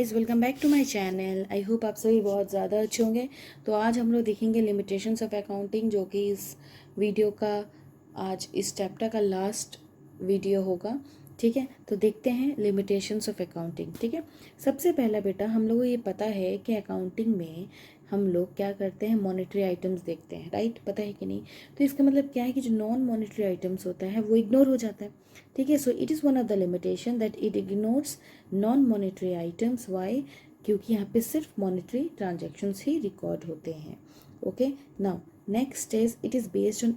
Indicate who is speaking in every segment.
Speaker 1: Guys, welcome back to my channel. I hope आप सभी बहुत ज़्यादा अच्छे होंगे। तो आज हम लोग देखेंगे लिमिटेशंस ऑफ अकाउंटिंग, जो कि इस वीडियो का आज इस चैप्टर का लास्ट वीडियो होगा। ठीक है, तो देखते हैं लिमिटेशंस ऑफ अकाउंटिंग। ठीक है, सबसे पहला बेटा हम लोगों को ये पता है कि अकाउंटिंग में हम लोग क्या करते हैं, मॉनेटरी आइटम्स देखते हैं, राइट? पता है कि नहीं? तो इसका मतलब क्या है कि जो नॉन मॉनेटरी आइटम्स होता है वो इग्नोर हो जाता है। ठीक है, so it is one of the limitation that it ignores non monetary items. Why? क्योंकि यहाँ पे सिर्फ मॉनेटरी ट्रांजेक्शन्स ही रिकॉर्ड होते हैं। Okay, now next is it is based on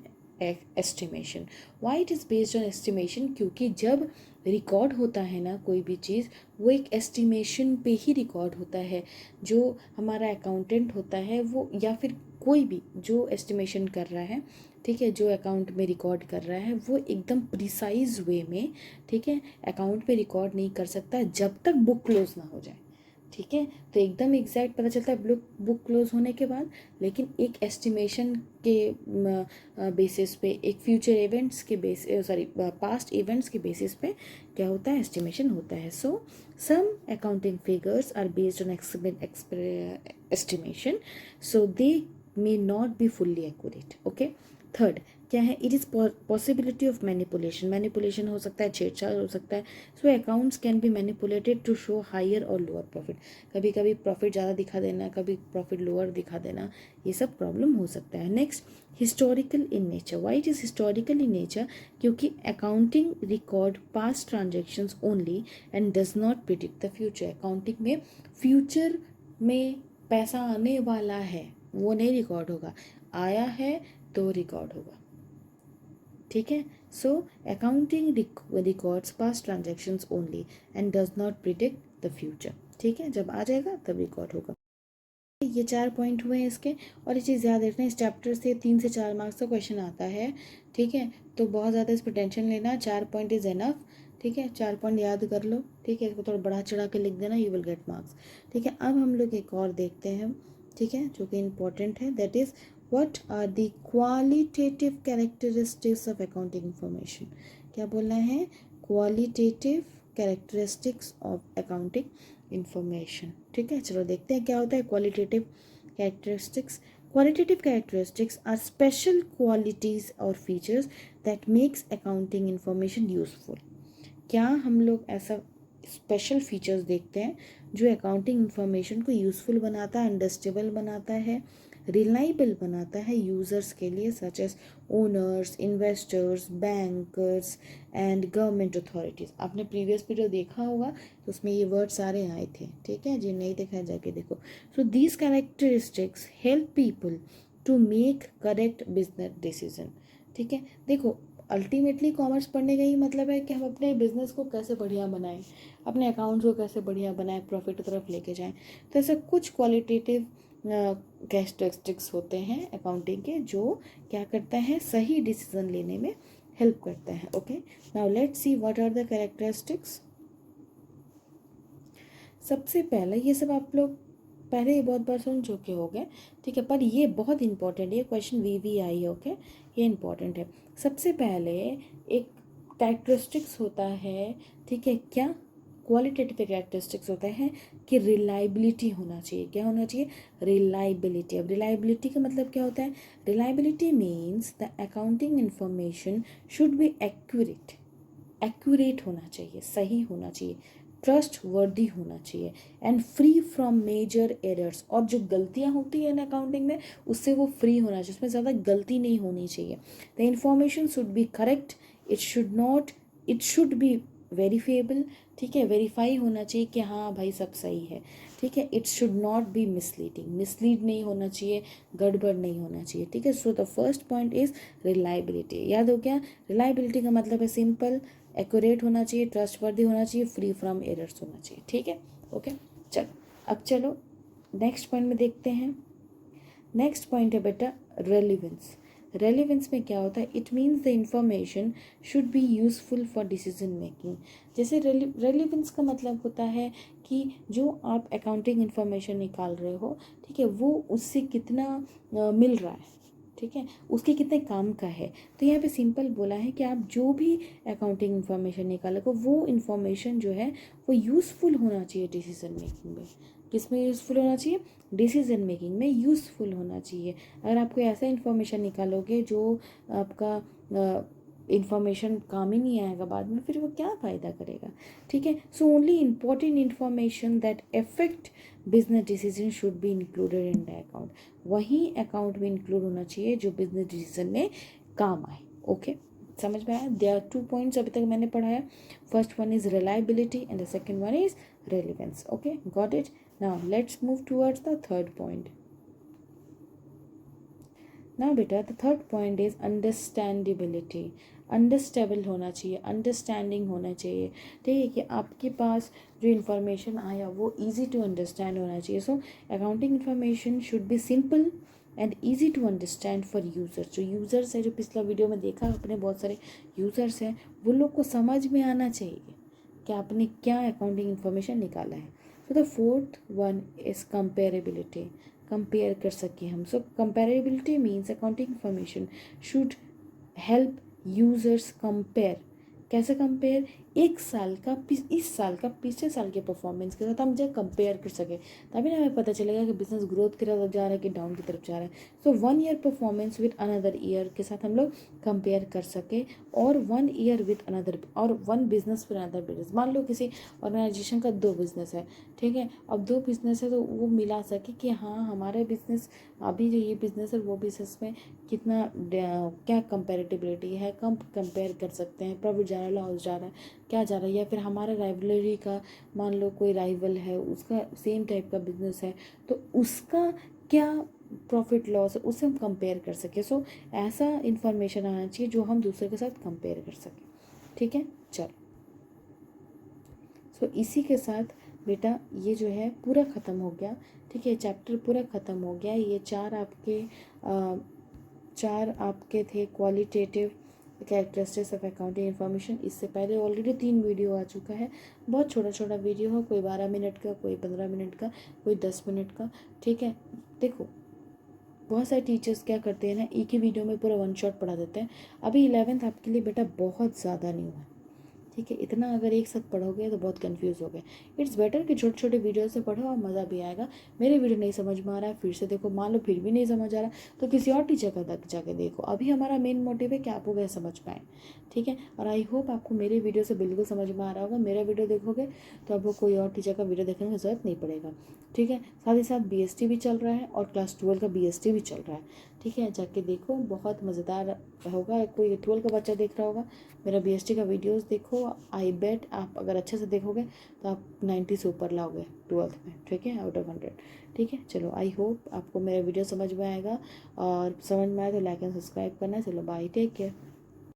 Speaker 1: estimation. Y it is based on estimation? क्योंकि जब record होता है ना कोई भी चीज़, वो एक एस्टिमेशन पे ही रिकॉर्ड होता है। जो हमारा अकाउंटेंट होता है वो, या फिर कोई भी जो एस्टिमेशन कर रहा है, ठीक है, जो अकाउंट में रिकॉर्ड कर रहा है, वो एकदम प्रिसाइज वे में, ठीक है, अकाउंट पे रिकॉर्ड नहीं कर सकता जब तक बुक क्लोज ना हो जाए। ठीक है, तो एकदम एग्जैक्ट पता चलता है बुक क्लोज होने के बाद, लेकिन एक एस्टिमेशन के बेसिस पे, एक फ्यूचर इवेंट्स के पास्ट इवेंट्स के बेसिस पे क्या होता है, एस्टिमेशन होता है। So some accounting figures are based on estimation, so they may not be fully accurate. Okay, third क्या है, it is possibility of manipulation हो सकता है, छेड़छाड़ हो सकता है। So accounts can be manipulated to show higher or lower profit. कभी कभी प्रॉफिट ज़्यादा दिखा देना, कभी प्रॉफिट लोअर दिखा देना, ये सब प्रॉब्लम हो सकता है। Next, historical in nature. Why it is historical in nature? क्योंकि accounting record past transactions only and does not predict the future. Accounting में फ्यूचर में पैसा आने वाला है वो नहीं रिकॉर्ड होगा, आया है तो रिकॉर्ड होगा। ठीक है, so accounting records past transactions only and does not predict the future. ठीक है, जब आ जाएगा तब रिकॉर्ड होगा। ये 4 पॉइंट हुए हैं इसके, और ये चीज़ याद रखना, इस चैप्टर से 3 से 4 मार्क्स का क्वेश्चन आता है। ठीक है, तो बहुत ज़्यादा इस पर टेंशन लेना, 4 पॉइंट इज़ एनफ। ठीक है, 4 पॉइंट याद कर लो। ठीक है, इसको थोड़ा बढ़ा चढ़ा के लिख देना, यू विल गेट मार्क्स। ठीक है, अब हम लोग एक और देखते हैं, ठीक है, जो कि इम्पोर्टेंट है, that is what are the qualitative characteristics of accounting information. क्या बोलना है? Qualitative characteristics of accounting information. ठीक है, चलो देखते हैं क्या होता है qualitative characteristics. Qualitative characteristics are special qualities और features that makes accounting information useful. क्या हम लोग ऐसा स्पेशल फीचर्स देखते हैं जो अकाउंटिंग इंफॉर्मेशन को यूजफुल बनाता है, अंडरस्टेबल बनाता है, रिलायबल बनाता है यूज़र्स के लिए, such as owners, investors, bankers and government authorities. आपने प्रीवियस वीडियो देखा होगा तो उसमें ये वर्ड सारे आए थे। ठीक है, जिन नहीं देखा है जाके देखो। So these characteristics help people to make correct business decision. ठीक है, देखो अल्टीमेटली कॉमर्स पढ़ने का ही मतलब है कि हम अपने बिजनेस को कैसे बढ़िया बनाएं, अपने अकाउंट्स को कैसे बढ़िया बनाएं, प्रॉफिट की तरफ लेके जाएं। तो ऐसे कुछ क्वालिटेटिव कैरेक्टरिस्टिक्स होते हैं अकाउंटिंग के, जो क्या करता है, सही डिसीजन लेने में हेल्प करता है। Okay, now let's see what are the characteristics. सबसे पहले, ये सब आप लोग पहले ही बहुत बार सुन चुके होंगे, ठीक है, पर ये बहुत इंपॉर्टेंट है, ये क्वेश्चन VVI है। ओके, ये इंपॉर्टेंट है। सबसे पहले एक कैरेक्टरिस्टिक्स होता है, ठीक है, क्या क्वालिटेटिव कैरेक्टरिस्टिक्स होता है कि रिलायबिलिटी होना चाहिए। क्या होना चाहिए? रिलायबिलिटी। अब रिलायबिलिटी का मतलब क्या होता है? Reliability means the accounting information should be accurate होना चाहिए, सही होना चाहिए, ट्रस्ट वर्दी होना चाहिए, and free from major errors. और जो गलतियां होती है ना अकाउंटिंग में, उससे वो फ्री होना चाहिए, उसमें ज़्यादा गलती नहीं होनी चाहिए। The information should be correct, it should be verifiable. ठीक है, वेरीफाई होना चाहिए कि हाँ भाई सब सही है। ठीक है, it should not be misleading, mislead नहीं होना चाहिए, गड़बड़ नहीं होना चाहिए। ठीक है, so the first point is reliability. याद हो गया? रिलायबिलिटी का मतलब है सिंपल, एक्यूरेट होना चाहिए, ट्रस्टवर्दी होना चाहिए, फ्री फ्रॉम एरर्स होना चाहिए। ठीक है, ओके, चलो नेक्स्ट पॉइंट में देखते हैं। नेक्स्ट पॉइंट है बेटा रेलिवेंस। रेलिवेंस में क्या होता है? It means the information should be useful for decision making. जैसे रेलिवेंस का मतलब होता है कि जो आप अकाउंटिंग इंफॉर्मेशन निकाल रहे हो, ठीक है, वो उससे कितना मिल रहा है, ठीक है, उसके कितने काम का है। तो यहाँ पे सिंपल बोला है कि आप जो भी अकाउंटिंग इन्फॉर्मेशन निकालोगे वो इन्फॉर्मेशन जो है वो यूज़फुल होना चाहिए डिसीजन मेकिंग में। किस में यूज़फुल होना चाहिए? डिसीजन मेकिंग में यूज़फुल होना चाहिए। अगर आप कोई ऐसा इन्फॉर्मेशन निकालोगे जो आपका इन्फॉर्मेशन काम ही नहीं आएगा बाद में, फिर वो क्या फ़ायदा करेगा। ठीक है, so only important information that affect business decision should be included in the account. वही अकाउंट में इंक्लूड होना चाहिए जो बिजनेस डिसीजन में काम आए। ओके, समझ में आया? देयर आर 2 पॉइंट्स अभी तक मैंने पढ़ाया। First one is reliability and the second one is relevance. Okay, got it. Now let's move towards the third point. ना बेटा, the third point is understandability. Understandable होना चाहिए, अंडरस्टैंडिंग होना चाहिए। ठीक है, कि आपके पास जो इन्फॉर्मेशन आया वो इजी टू अंडरस्टैंड होना चाहिए। So accounting information should be simple and easy to understand for users. जो यूज़र्स है, जो पिछला वीडियो में देखा आपने, बहुत सारे यूज़र्स हैं, वो लोग को समझ में आना चाहिए कि आपने क्या अकाउंटिंग इन्फॉर्मेशन निकाला है। So the fourth one is comparability. Compare कर सकें हम। So comparability means accounting information should help users compare. कैसे कंपेयर? एक साल का इस साल का पिछले साल के परफॉर्मेंस के साथ हम जब कंपेयर कर सके, तभी ना हमें पता चलेगा कि बिजनेस ग्रोथ की तरफ जा रहा है कि डाउन की तरफ जा रहा है। सो 1 year performance with another year के साथ हम लोग कंपेयर कर सके, और 1 ईयर विद अनदर, और 1 बिजनेस विद अनदर बिजनेस। मान लो किसी ऑर्गेनाइजेशन का 2 बिजनेस है, ठीक है, अब 2 बिजनेस है तो वो मिला सके कि हाँ हमारा बिजनेस, अभी जो ये बिजनेस है वो बिजनेस में कितना क्या कंपेरेटिबिलिटी है, कम कंपेयर कर सकते हैं, प्रॉफिट जा रहा है, लॉस जा रहा है, क्या जा रहा है, या फिर हमारा राइवलरी का, मान लो कोई राइवल है, उसका सेम टाइप का बिजनेस है तो उसका क्या प्रॉफिट लॉस है, उससे हम कंपेयर कर सकें। सो ऐसा इन्फॉर्मेशन आना चाहिए जो हम दूसरे के साथ कंपेयर कर सकें। ठीक है, चलो। सो इसी के साथ बेटा ये जो है पूरा ख़त्म हो गया। ठीक है, चैप्टर पूरा ख़त्म हो गया। ये चार आपके थे qualitative characteristics of accounting information. इससे पहले ऑलरेडी 3 वीडियो आ चुका है। बहुत छोटा छोटा वीडियो है, कोई 12 मिनट का, कोई 15 मिनट का, कोई 10 मिनट का। ठीक है, देखो बहुत सारे टीचर्स क्या करते हैं ना, एक ही वीडियो में पूरा 1 शॉट पढ़ा देते हैं। अभी 11th आपके लिए बेटा बहुत ज़्यादा न्यू है। ठीक है, इतना अगर एक साथ पढ़ोगे तो बहुत कंफ्यूज हो गए। इट्स बेटर कि छोटे छोटे वीडियो से पढ़ो और मज़ा भी आएगा। मेरे वीडियो नहीं समझ में आ रहा है, फिर से देखो। मान लो फिर भी नहीं समझ आ रहा तो किसी और टीचर का तक जाके देखो। अभी हमारा मेन मोटिव है कि आप वह समझ पाएँ। ठीक है, और आई होप आपको मेरे वीडियो से बिल्कुल समझ में आ रहा होगा। मेरा वीडियो देखोगे तो आपको कोई और टीचर का वीडियो देखने की ज़रूरत नहीं पड़ेगा। ठीक है, साथ ही साथ BST भी चल रहा है और क्लास 12 का BST भी चल रहा है। ठीक है, जाके देखो, बहुत मज़ेदार होगा। कोई 12 का बच्चा देख रहा होगा, मेरा BST का वीडियोस देखो। आई बेट आप अगर अच्छे से देखोगे तो आप 90 से ऊपर लाओगे 12th में। ठीक है, आउट ऑफ 100। ठीक है, चलो, आई होप आपको मेरा वीडियो समझ में आएगा, और समझ में आए तो लाइक एंड सब्सक्राइब करना। चलो बाय, टेक केयर।